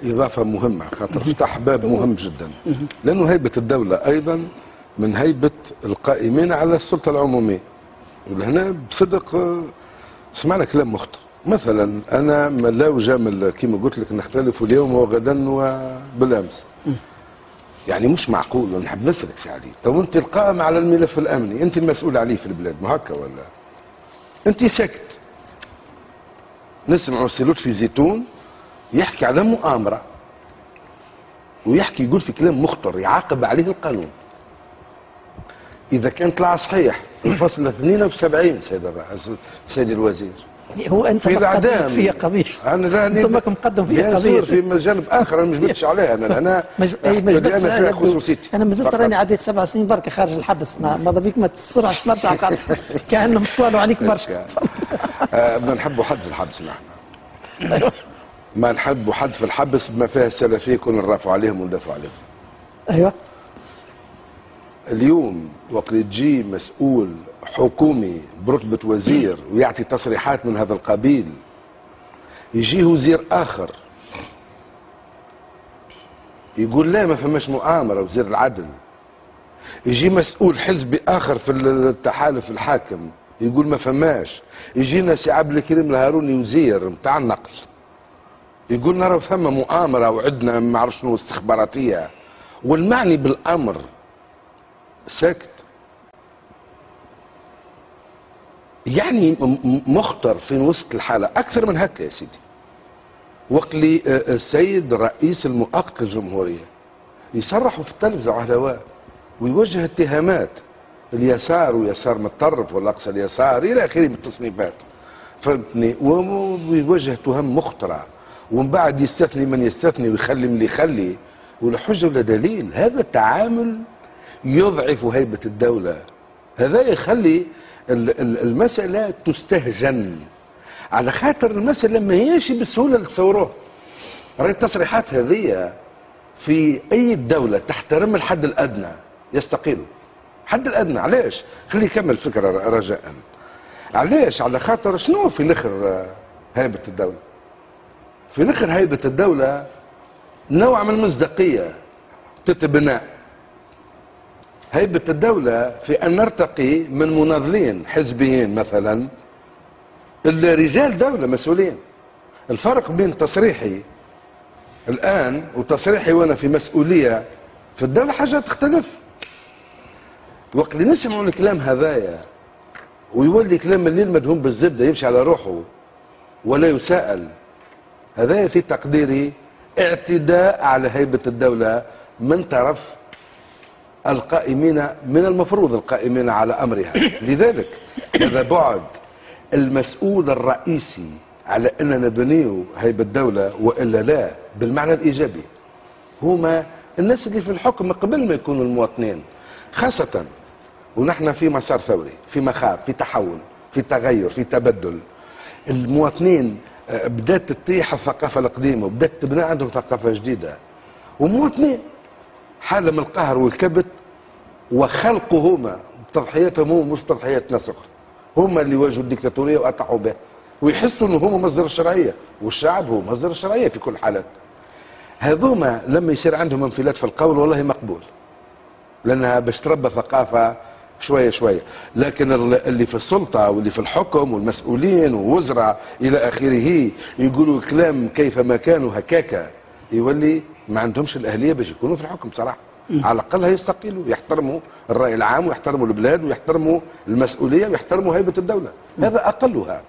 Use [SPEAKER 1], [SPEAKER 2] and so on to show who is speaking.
[SPEAKER 1] إضافة مهمة خاطر فتح باب مهم جدا، لأنه هيبة الدولة أيضا من هيبة القائمين على السلطة العمومية. ولهنا بصدق سمعنا كلام مخطئ. مثلا أنا لا أجامل كما قلت لك نختلف اليوم وغدا وبالأمس. يعني مش معقول. نحب نسألك سي علي، تو أنت القائم على الملف الأمني، أنت المسؤول عليه في البلاد، ما هكا ولا؟ أنت سكت. نسمعوا سي لطفي زيتون يحكي على مؤامرة ويحكي يقول في كلام مخطر يعاقب عليه القانون. إذا كان طلع صحيح الفصل 72 سيد الوزير
[SPEAKER 2] هو أنت
[SPEAKER 1] في الإعدام
[SPEAKER 2] فيها قضية، أنت ماك مقدم فيها قضية
[SPEAKER 1] في جانب آخر أنا مش بدش عليها. أنا فيها خصوصيتي.
[SPEAKER 2] أنا مازلت راني عديت 7 سنين برك خارج الحبس، ماذا بيك ما تسرعش ترجع كأنهم طوالوا عليك برشا.
[SPEAKER 1] ما نحبوا حد في الحبس نحن. ما نحبوا حد في الحبس بما فيها السلفيه كنا نرافعوا عليهم وندافعوا عليهم.
[SPEAKER 2] ايوه.
[SPEAKER 1] اليوم وقت تجي مسؤول حكومي برتبه وزير ويعطي تصريحات من هذا القبيل، يجي وزير اخر يقول لا ما فماش مؤامره، وزير العدل. يجي مسؤول حزبي اخر في التحالف الحاكم يقول ما فماش. يجينا سي عبد الكريم الهاروني وزير نتاع النقل يقول نرى فما مؤامره وعندنا ما عرف شنو استخباراتيه، والمعني بالامر ساكت. يعني مخطر في وسط الحاله اكثر من هكا يا سيدي. وقت اللي السيد رئيس المؤقت للجمهوريه يصرحوا في التلفزه على الهواء ويوجه اتهامات اليسار ويسار متطرف ولا اقصى اليسار الى اخره من التصنيفات، فهمتني، ويوجه تهم مخطره، ومن بعد يستثني من يستثني ويخلي من اللي يخلي ولا حجه ولا دليل. هذا التعامل يضعف هيبه الدوله. هذا يخلي المساله تستهجن، على خاطر المساله ما هيش بالسهوله اللي تصوروها. راهي التصريحات هذه في اي دوله تحترم الحد الادنى يستقيلوا. الحد الادنى علاش؟ خليه يكمل فكره رجاء. علاش؟ على خاطر شنو في الاخر هيبه الدوله؟ في الاخر هيبه الدوله نوع من المصداقيه تتبنى. هيبه الدوله في ان نرتقي من مناضلين حزبيين مثلا الى رجال دوله مسؤولين. الفرق بين تصريحي الان وتصريحي وانا في مسؤوليه في الدوله حاجه تختلف. وقت اللي نسمعوا الكلام هذايا ويولي كلام الليل مدهون بالزبده يمشي على روحه ولا يساءل، هذايا في تقديري اعتداء على هيبه الدوله من طرف القائمين، من المفروض القائمين على امرها. لذلك هذا بعد المسؤول الرئيسي على اننا نبنيو هيبه الدوله والا لا بالمعنى الايجابي هما الناس اللي في الحكم قبل ما يكونوا المواطنين، خاصه ونحن في مسار ثوري، في مخاض، في تحول، في تغير، في تبدل. المواطنين بدات تطيح الثقافه القديمه وبدات تبنى عندهم ثقافه جديده، ومواطنين حاله من القهر والكبت، وخلقهما تضحياتهم هم مش تضحيات ناس اخرى، هم اللي واجهوا الديكتاتوريه واطاحوا بها ويحسوا انه هم مصدر الشرعيه، والشعب هو مصدر الشرعيه في كل الحالات. هذوما لما يصير عندهم انفلات في القول والله مقبول، لانها باش تربى ثقافه شويه شويه. لكن اللي في السلطه واللي في الحكم والمسؤولين ووزراء الى اخره يقولوا كلام كيفما كانوا هكاكا، يولي ما عندهمش الاهليه باش يكونوا في الحكم صراحه. على الاقل هيستقيلوا، يحترموا الراي العام ويحترموا البلاد ويحترموا المسؤوليه ويحترموا هيبه الدوله، هذا اقلها.